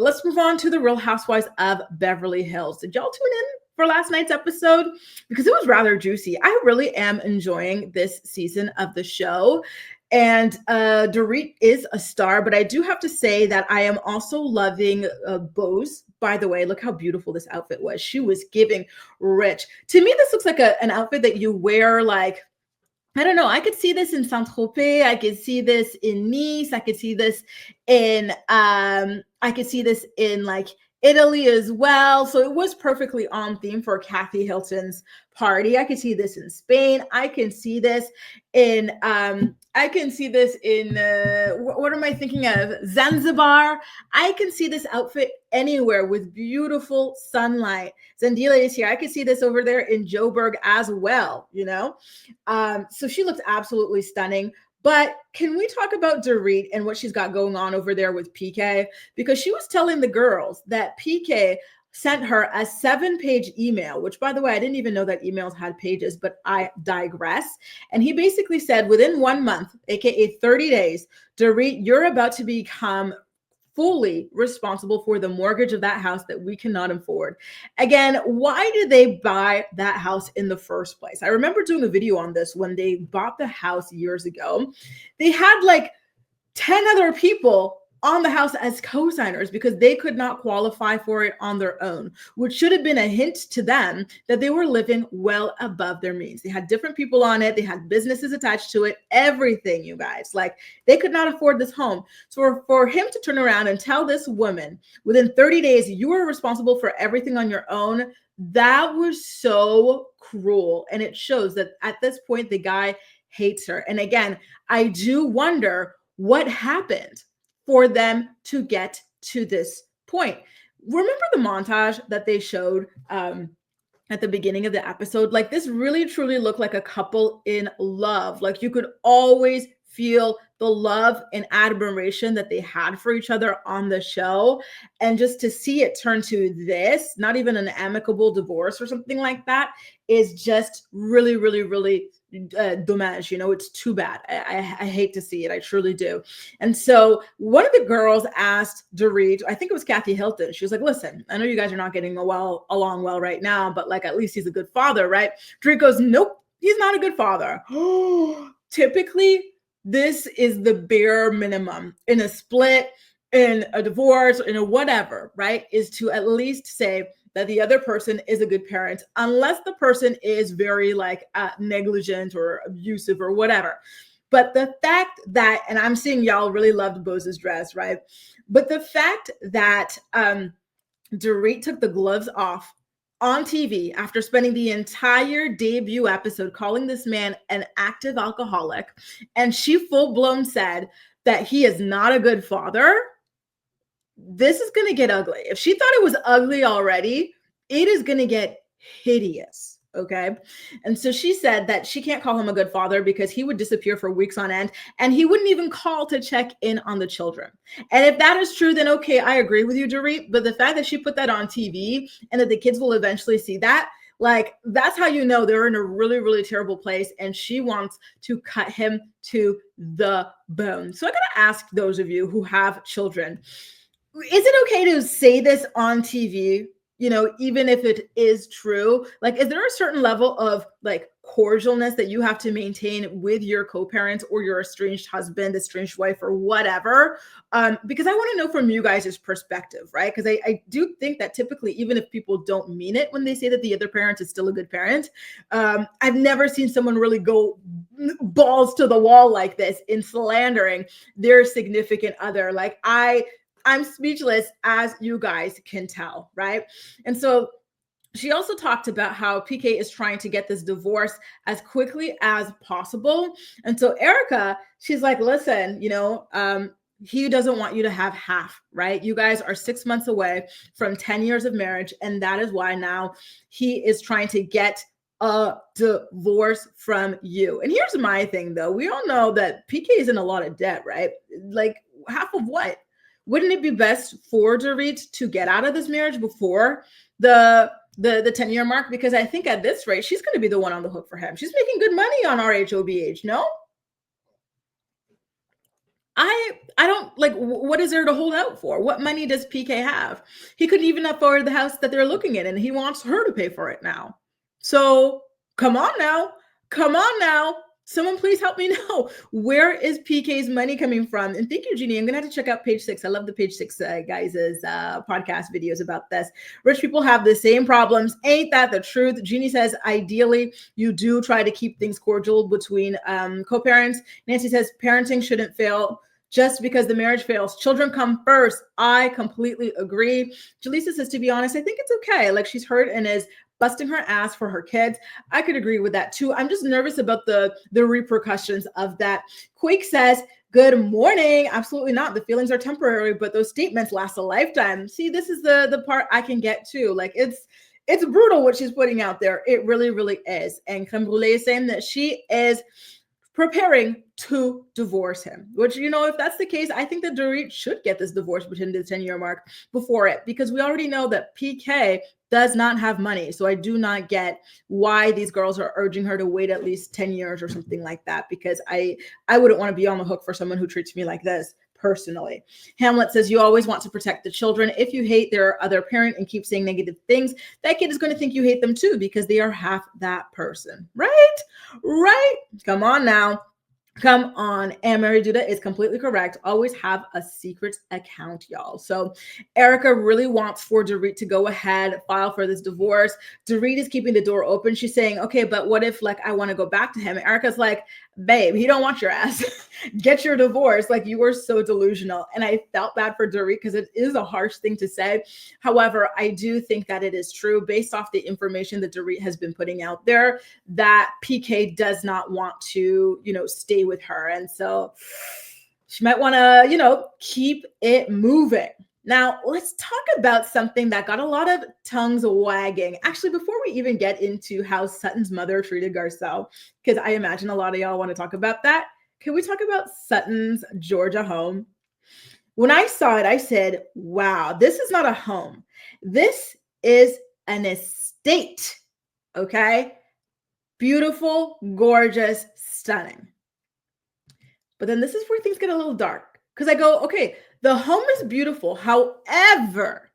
Let's move on to the Real Housewives of Beverly Hills. Did y'all tune in for last night's episode? Because it was rather juicy. I really am enjoying this season of the show. And Dorit is a star, but I do have to say that I am also loving Boz'S. By the way, look how beautiful this outfit was. She was giving rich. To me, this looks like an outfit that you wear like, I don't know. I could see this in Saint-Tropez. I could see this in Nice. I could see this in like Italy as well. So it was perfectly on theme for Kathy Hilton's party. I could see this in Spain. I can see this in what am I thinking of? Zanzibar. I can see this outfit anywhere with beautiful sunlight. Zendila is here. I could see this over there in Joburg as well, you know? So she looks absolutely stunning. But can we talk about Dorit and what she's got going on over there with PK? Because she was telling the girls that PK sent her a 7-page email, which, by the way, I didn't even know that emails had pages, but I digress. And he basically said, within 1 month, aka 30 days, Dorit, you're about to become fully responsible for the mortgage of that house that we cannot afford. Again, why did they buy that house in the first place? I remember doing a video on this when they bought the house years ago. They had like 10 other people on the house as co-signers because they could not qualify for it on their own, which should have been a hint to them that they were living well above their means. They had different people on it. They had businesses attached to it, everything, you guys. Like, they could not afford this home. So for him to turn around and tell this woman within 30 days, you are responsible for everything on your own, that was so cruel. And it shows that at this point, the guy hates her. And again, I do wonder what happened for them to get to this point. Remember the montage that they showed at the beginning of the episode? Like, this really truly looked like a couple in love. Like, you could always feel the love and admiration that they had for each other on the show. And just to see it turn to this, not even an amicable divorce or something like that, is just really, really, really dommage. You know, it's too bad. I hate to see it. I truly do. And so one of the girls asked Dorit, I think it was Kathy Hilton. She was like, listen, I know you guys are not getting along well right now, but like, at least he's a good father, right? Dorit goes, nope, he's not a good father. Typically, this is the bare minimum in a split, in a divorce, in a whatever, right? Is to at least say that the other person is a good parent, unless the person is very like negligent or abusive or whatever. But the fact that, and I'm seeing y'all really loved Boz'S dress, right? But the fact that Dorit took the gloves off on TV after spending the entire debut episode calling this man an active alcoholic, and she full-blown said that he is not a good father, this is going to get ugly. If she thought it was ugly already, it is going to get hideous. Okay. And so she said that she can't call him a good father because he would disappear for weeks on end and he wouldn't even call to check in on the children. And if that is true, then okay, I agree with you, Dorit. But the fact that she put that on TV and that the kids will eventually see that, like, that's how you know they're in a really, really terrible place. And she wants to cut him to the bone. So I got to ask those of you who have children, is it okay to say this on TV? You know, even if it is true, like, is there a certain level of like cordialness that you have to maintain with your co-parents or your estranged husband, estranged wife, or whatever? Because I want to know from you guys' perspective, right? Because I do think that typically, even if people don't mean it when they say that the other parent is still a good parent, I've never seen someone really go balls to the wall like this in slandering their significant other. Like, I'm speechless, as you guys can tell, right? And so she also talked about how PK is trying to get this divorce as quickly as possible. And so Erica, she's like, listen, you know, he doesn't want you to have half, right? You guys are 6 months away from 10 years of marriage. And that is why now he is trying to get a divorce from you. And here's my thing, though. We all know that PK is in a lot of debt, right? Like, half of what? Wouldn't it be best for Dorit to get out of this marriage before the 10-year mark? Because I think at this rate, she's going to be the one on the hook for him. She's making good money on RHOBH, no? I don't like what is there to hold out for? What money does PK have? He couldn't even afford the house that they're looking at, and he wants her to pay for it now. So come on now. Come on now. Someone please help me know. Where is PK's money coming from? And thank you, Jeannie. I'm gonna have to check out page 6. I love the page 6 guys' podcast videos about this. Rich people have the same problems. Ain't that the truth? Jeannie says, ideally, you do try to keep things cordial between co-parents. Nancy says, parenting shouldn't fail just because the marriage fails. Children come first. I completely agree. Jaleesa says, to be honest, I think it's okay. Like, she's hurt and is busting her ass for her kids. I could agree with that too. I'm just nervous about the repercussions of that. Quake says, good morning. Absolutely not. The feelings are temporary, but those statements last a lifetime. See, this is the part I can get to. Like, it's brutal what she's putting out there. It really, really is. And Creme Brulee is saying that she is preparing to divorce him, which, if that's the case, I think that Dorit should get this divorce within the 10-year mark before it, because we already know that PK does not have money. So I do not get why these girls are urging her to wait at least 10 years or something like that, because I wouldn't want to be on the hook for someone who treats me like this personally. Hamlet says, you always want to protect the children. If you hate their other parent and keep saying negative things, that kid is going to think you hate them too, because they are half that person. Right? Come on now. Come on. And Mary Duda is completely correct. Always have a secret account, y'all. So Erica really wants for Dorit to go ahead, file for this divorce. Dorit is keeping the door open. She's saying, okay, but what if I want to go back to him? Erica's like, babe, he don't want your ass. Get your divorce. Like, you are so delusional. And I felt bad for Dorit because it is a harsh thing to say. However, I do think that it is true based off the information that Dorit has been putting out there that PK does not want to, stay with her. And so she might want to, keep it moving. Now, let's talk about something that got a lot of tongues wagging. Actually, before we even get into how Sutton's mother treated Garcelle, because I imagine a lot of y'all want to talk about that, can we talk about Sutton's Georgia home? When I saw it, I said, wow, this is not a home. This is an estate, okay? Beautiful, gorgeous, stunning. But then this is where things get a little dark, because I go, okay, the home is beautiful. However,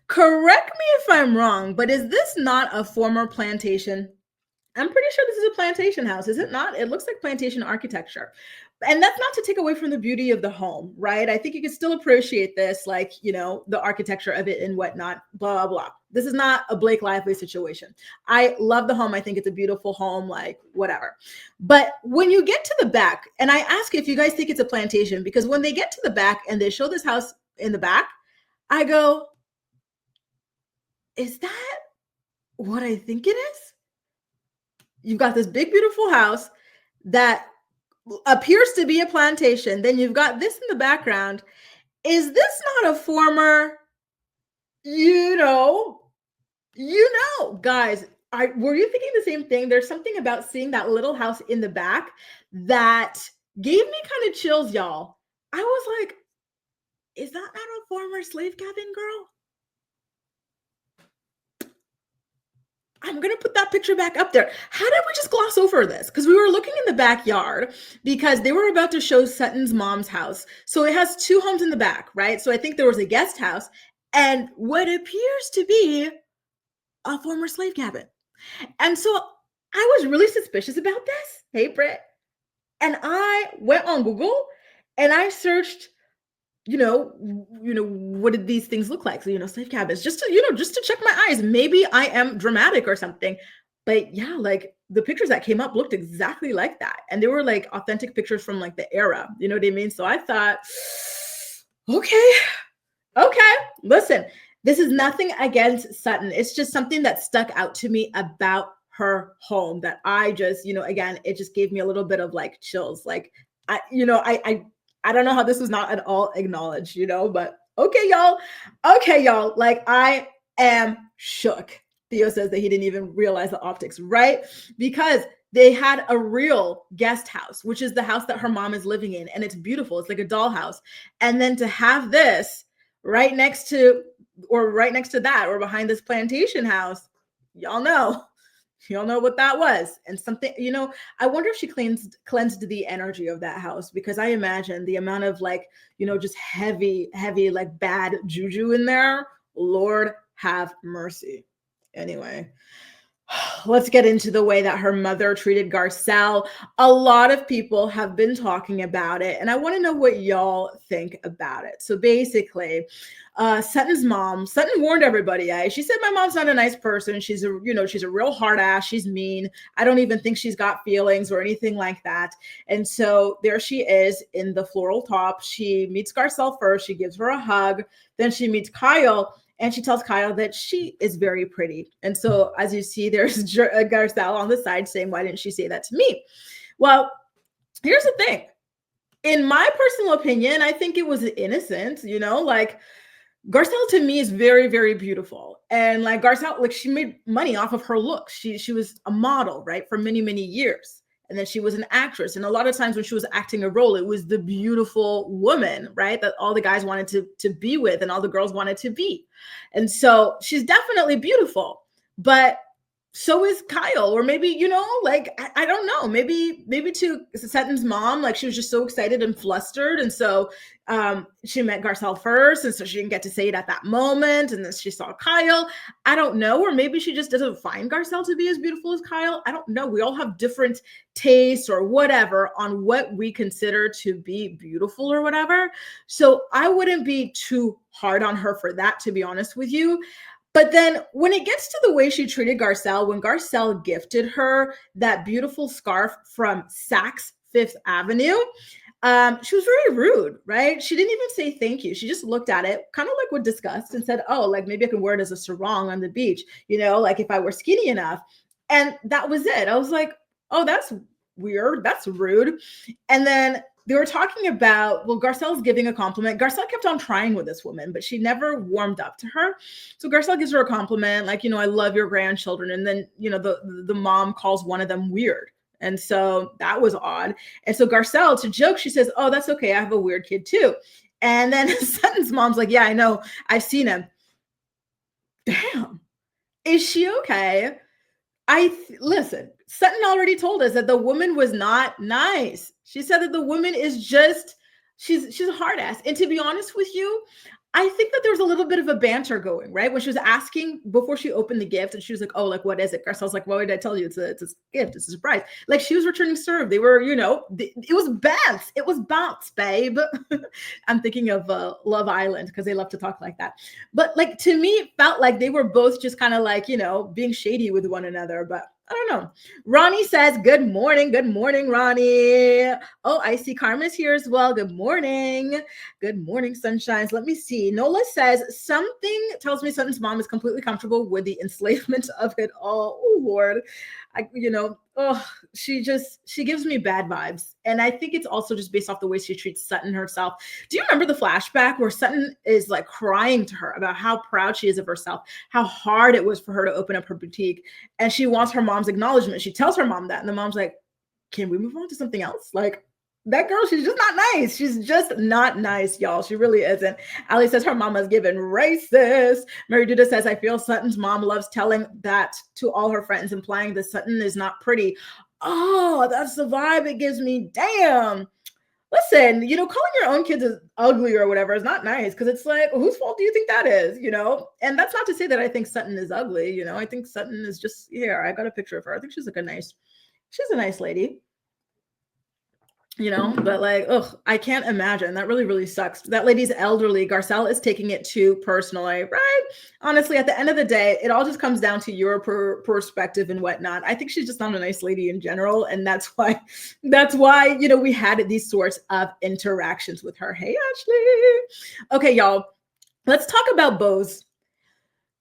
correct me if I'm wrong, but is this not a former plantation? I'm pretty sure this is a plantation house, is it not? It looks like plantation architecture. And that's not to take away from the beauty of the home, right? I think you can still appreciate this, the architecture of it and whatnot, blah, blah. This is not a Blake Lively situation. I love the home. I think it's a beautiful home, whatever. But when you get to the back, and I ask if you guys think it's a plantation, because when they get to the back and they show this house in the back, I go, is that what I think it is? You've got this big, beautiful house that appears to be a plantation. Then you've got this in the background. Is this not a former, guys, were you thinking the same thing? There's something about seeing that little house in the back that gave me kind of chills, y'all. I was like, is that not a former slave cabin, girl? I'm going to put that picture back up there. How did we just gloss over this? Because we were looking in the backyard because they were about to show Sutton's mom's house. So it has two homes in the back, right? So I think there was a guest house and what appears to be a former slave cabin. And so I was really suspicious about this. Hey, Britt. And I went on Google and I searched, what did these things look like? So, slave cabins, just to check my eyes. Maybe I am dramatic or something. But yeah, the pictures that came up looked exactly like that. And they were authentic pictures from the era. You know what I mean? So I thought, okay, listen, this is nothing against Sutton. It's just something that stuck out to me about her home that I just, again, it just gave me a little bit of chills. I don't know how this was not at all acknowledged, but okay, y'all. I am shook. Theo says that he didn't even realize the optics, right? Because they had a real guest house, which is the house that her mom is living in. And it's beautiful. It's like a dollhouse. And then to have this right next to that, or behind this plantation house, y'all know You all know what that was. And something, I wonder if she cleansed the energy of that house, because I imagine the amount of like, just heavy, like bad juju in there. Lord have mercy. Anyway, let's get into the way that her mother treated Garcelle. A lot of people have been talking about it, and I want to know what y'all think about it. So basically, Sutton's mom, Sutton warned everybody. She said, "My mom's not a nice person. She's a real hard ass. She's mean. I don't even think she's got feelings or anything like that." And so there she is in the floral top. She meets Garcelle first. She gives her a hug. Then she meets Kyle. And she tells Kyle that she is very pretty. And so, as you see, there's Garcelle on the side saying, "Why didn't she say that to me?" Well, here's the thing. In my personal opinion, I think it was innocent, like Garcelle to me is very, very beautiful. And like Garcelle, like she made money off of her looks. She was a model, right, for many, many years. And then she was an actress. And a lot of times when she was acting a role, it was the beautiful woman, right, that all the guys wanted to be with and all the girls wanted to be. And so she's definitely beautiful. But so is Kyle, or maybe, like, I don't know, maybe to Sutton's mom, like she was just so excited and flustered. And so she met Garcelle first. And so she didn't get to say it at that moment. And then she saw Kyle. I don't know. Or maybe she just doesn't find Garcelle to be as beautiful as Kyle. I don't know. We all have different tastes or whatever on what we consider to be beautiful or whatever. So I wouldn't be too hard on her for that, to be honest with you. But then when it gets to the way she treated Garcelle, when Garcelle gifted her that beautiful scarf from Saks Fifth Avenue, she was very rude, right? She didn't even say thank you. She just looked at it kind of like with disgust and said, "Oh, like maybe I can wear it as a sarong on the beach, like if I were skinny enough." And that was it. I was like, "Oh, that's weird. That's rude." And then they were talking about, well, Garcelle's giving a compliment. Garcelle kept on trying with this woman, but she never warmed up to her. So Garcelle gives her a compliment, like, "I love your grandchildren." And then, the mom calls one of them weird. And so that was odd. And so Garcelle, to joke, she says, "Oh, that's okay. I have a weird kid too." And then Sutton's mom's like, "Yeah, I know. I've seen him." Damn. Is she okay? Listen, Sutton already told us that the woman was not nice. She said that the woman is just, she's a hard ass. And to be honest with you, I think that there was a little bit of a banter going, right? When she was asking before she opened the gift and she was like, "Oh, like, what is it?" Garcelle's like, "Well, what did I tell you? It's a gift. It's a surprise." Like she was returning serve. They were, it was bounce. It was bounce, babe. I'm thinking of Love Island because they love to talk like that. But like, to me, it felt like they were both just kind of like, being shady with one another. But I don't know. Ronnie says, "Good morning. Good morning, Ronnie." Oh, I see Carmen's here as well. Good morning. Good morning, sunshines. Let me see. Nola says, "Something tells me Sutton's mom is completely comfortable with the enslavement of it all." Oh, Lord. She gives me bad vibes. And I think it's also just based off the way she treats Sutton herself. Do you remember the flashback where Sutton is like crying to her about how proud she is of herself, how hard it was for her to open up her boutique, and she wants her mom's acknowledgement. She tells her mom that, and the mom's like, "Can we move on to something else?" Like, that girl, she's just not nice. She's just not nice, y'all. She really isn't. Ali says her mama's given racist. Mary Duda says, "I feel Sutton's mom loves telling that to all her friends, implying that Sutton is not pretty." Oh, that's the vibe it gives me. Damn. Listen, calling your own kids ugly or whatever is not nice, because it's like, whose fault do you think that is? And that's not to say that I think Sutton is ugly. I think Sutton is just, here, I got a picture of her. I think she's a nice lady. But like, I can't imagine. That really, really sucks. That lady's elderly. Garcelle is taking it too personally, right? Honestly, at the end of the day, it all just comes down to your perspective and whatnot. I think she's just not a nice lady in general. And that's why, we had these sorts of interactions with her. Hey, Ashley. Okay, y'all, let's talk about Boz'S.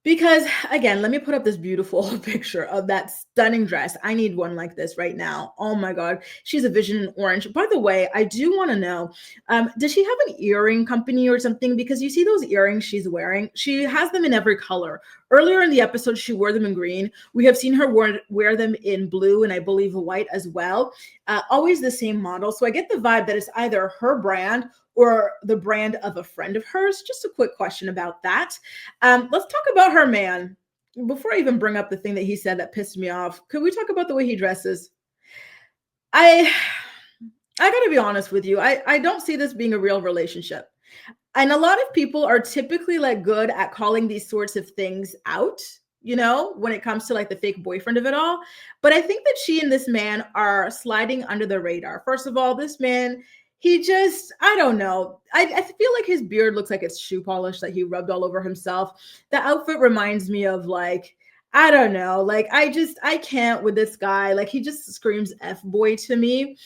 Because again, let me put up this beautiful picture of that stunning dress. I need one like this right now. Oh my God. She's a vision in orange. By the way, I do want to know, does she have an earring company or something? Because you see those earrings she's wearing, she has them in every color. Earlier in the episode, she wore them in green. We have seen her wear them in blue and I believe white as well. Always the same model. So I get the vibe that it's either her brand or the brand of a friend of hers. Just a quick question about that. Let's talk about her man. before I even bring up the thing that he said that pissed me off, could we talk about the way he dresses? I I gotta be honest with you. I don't see this being a real relationship. And a lot of people are typically like good at calling these sorts of things out, when it comes to like the fake boyfriend of it all. But I think that she and this man are sliding under the radar. First of all, this man, he just, I don't know. I feel like his beard looks like it's shoe polish that he rubbed all over himself. The outfit reminds me of like, I don't know. Like, I can't with this guy. Like, he just screams F boy to me.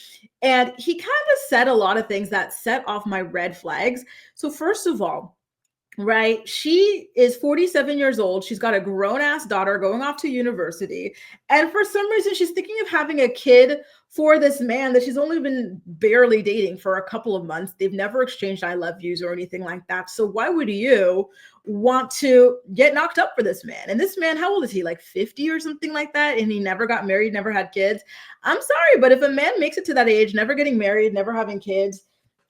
And he kind of said a lot of things that set off my red flags. So, first of all, right, she is 47 years old. She's got a grown ass daughter going off to university. And for some reason, she's thinking of having a kid for this man that she's only been barely dating for a couple of months. They've never exchanged I love yous or anything like that. So, why would you want to get knocked up for this man? And this man, how old is he? Like 50 or something like that? And he never got married, never had kids. I'm sorry, but if a man makes it to that age, never getting married, never having kids,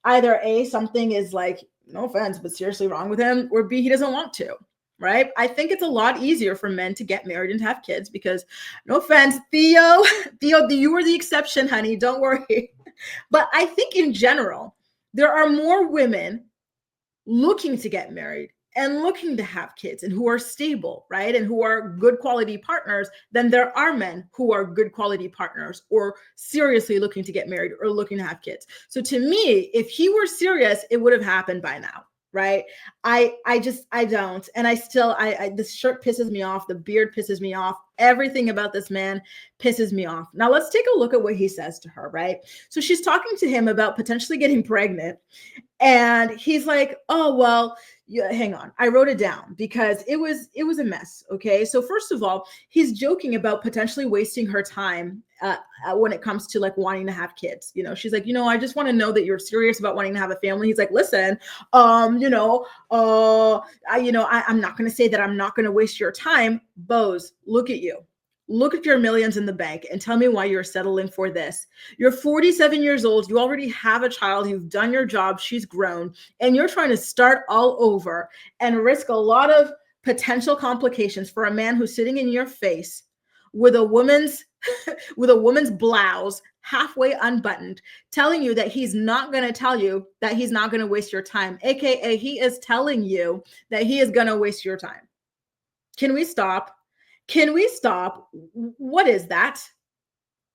either A, something is like, no offense, but seriously wrong with him, or B, he doesn't want to, right? I think it's a lot easier for men to get married and to have kids because, no offense, Theo, you were the exception, honey, don't worry. But I think in general, there are more women looking to get married and looking to have kids and who are stable, right? And who are good quality partners than there are men who are good quality partners or seriously looking to get married or looking to have kids. So to me, if he were serious, it would have happened by now, right? I don't. And this shirt pisses me off. The beard pisses me off. Everything about this man pisses me off. Now let's take a look at what he says to her, right? So she's talking to him about potentially getting pregnant. And he's like, oh, well, yeah, hang on. I wrote it down because it was a mess. Okay. So first of all, he's joking about potentially wasting her time when it comes to like wanting to have kids. She's like, I just want to know that you're serious about wanting to have a family. He's like, listen, I'm not going to say that I'm not going to waste your time. Boz, look at you. Look at your millions in the bank and tell me why you're settling for this. You're 47 years old. You already have a child. You've done your job. She's grown. And you're trying to start all over and risk a lot of potential complications for a man who's sitting in your face with a woman's blouse halfway unbuttoned, telling you that he's not going to tell you that he's not going to waste your time. AKA, he is telling you that he is going to waste your time. Can we stop? Can we stop? What is that?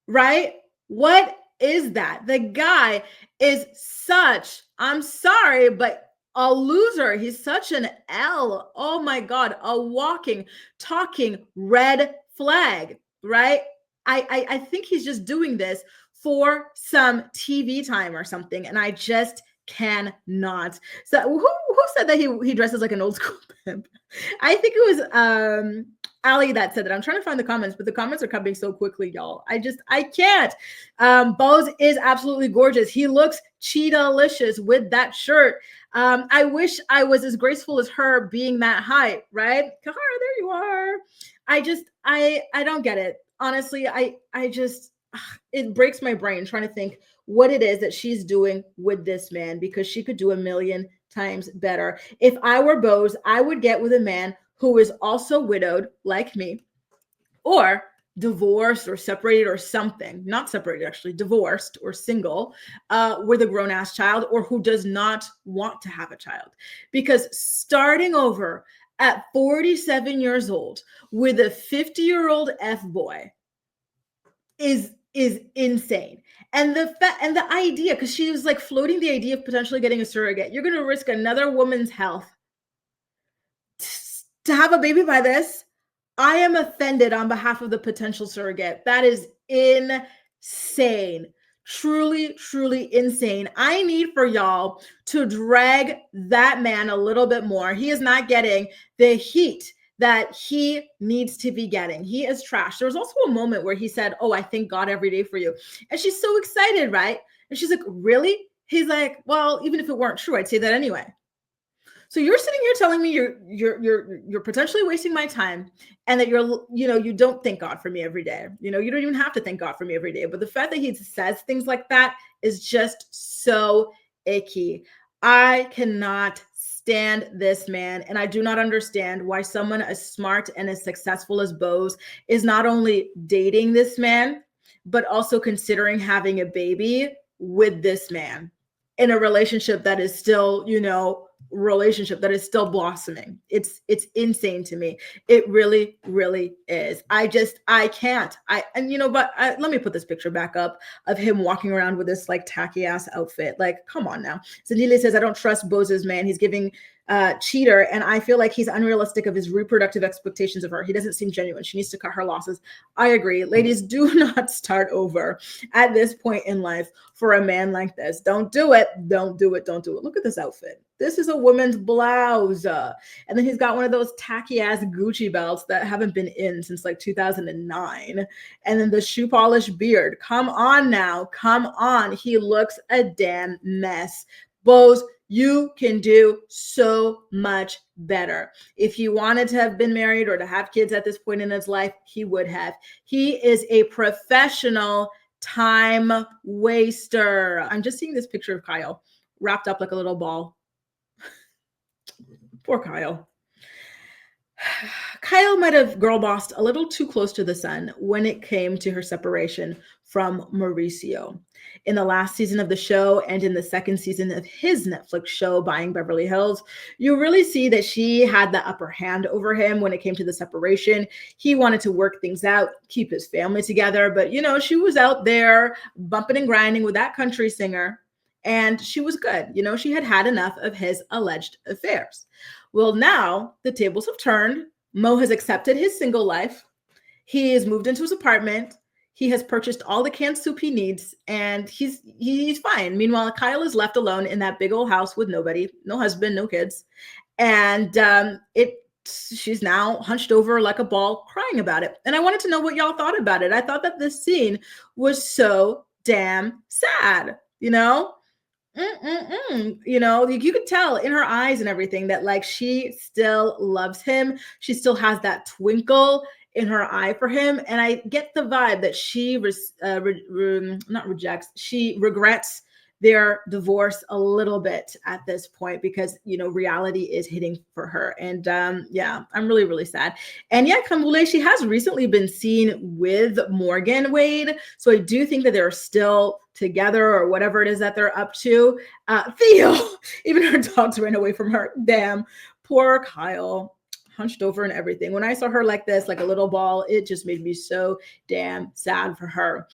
Right? What is that? The guy is such, I'm sorry, but a loser. He's such an L. Oh my God, a walking, talking red flag, right? I think he's just doing this for some TV time or something. And I just cannot. So who said that he dresses like an old school pimp? I think it was Ali that said that. I'm trying to find the comments, but the comments are coming so quickly, y'all. I can't. Boz is absolutely gorgeous. He looks cheetah-licious with that shirt. I wish I was as graceful as her being that height, right? Kahara, there you are. I don't get it. Honestly, it breaks my brain trying to think what it is that she's doing with this man because she could do a million times better. If I were Boz, I would get with a man who is also widowed like me, or divorced or separated or something, not separated, actually divorced or single, with a grown ass child, or who does not want to have a child. Because starting over at 47 years old with a 50-year-old F-boy is insane. And the idea, because she was like floating the idea of potentially getting a surrogate. You're going to risk another woman's health to have a baby by this. I am offended on behalf of the potential surrogate. That is insane. Truly, truly insane. I need for y'all to drag that man a little bit more. He is not getting the heat that he needs to be getting. He is trash. There was also a moment where he said, oh, I thank God every day for you. And she's so excited, right? And she's like, really? He's like, well, even if it weren't true, I'd say that anyway. So you're sitting here telling me you're potentially wasting my time, and that you don't thank God for me every day. You don't even have to thank God for me every day. But the fact that he says things like that is just so icky. I cannot stand this man. And I do not understand why someone as smart and as successful as Boz'S is not only dating this man, but also considering having a baby with this man in a relationship that is still, relationship that is still blossoming. It's insane to me. It really, really is. I can't. Let me put this picture back up of him walking around with this like tacky ass outfit. Like, come on now. Zendile says, I don't trust Boz'S man. He's giving cheater, and I feel like he's unrealistic of his reproductive expectations of her. He doesn't seem genuine. She needs to cut her losses. I agree. Ladies, do not start over at this point in life for a man like this. Don't do it. Don't do it. Don't do it. Look at this outfit. This is a woman's blouse. And then he's got one of those tacky ass Gucci belts that haven't been in since like 2009. And then the shoe polish beard. Come on now. Come on. He looks a damn mess. Boz'S, you can do so much better. If he wanted to have been married or to have kids at this point in his life, he would have. He is a professional time waster. I'm just seeing this picture of Kyle wrapped up like a little ball. Poor Kyle. Kyle might have girl bossed a little too close to the sun when it came to her separation from Mauricio. In the last season of the show and in the second season of his Netflix show, Buying Beverly Hills, you really see that she had the upper hand over him when it came to the separation. He wanted to work things out, keep his family together, but she was out there bumping and grinding with that country singer, and she was good. She had had enough of his alleged affairs. Well, now the tables have turned. Mo has accepted his single life. He has moved into his apartment. He has purchased all the canned soup he needs, and he's fine. Meanwhile, Kyle is left alone in that big old house with nobody, no husband, no kids. And she's now hunched over like a ball crying about it. And I wanted to know what y'all thought about it. I thought that this scene was so damn sad, you could tell in her eyes and everything that like she still loves him. She still has that twinkle in her eye for him. And I get the vibe that she she regrets their divorce a little bit at this point because, reality is hitting for her. And I'm really, really sad. And Kambule, she has recently been seen with Morgan Wade. So I do think that they're still together or whatever it is that they're up to. Theo, even her dogs ran away from her. Damn, poor Kyle. Hunched over and everything. When I saw her like this, like a little ball, it just made me so damn sad for her.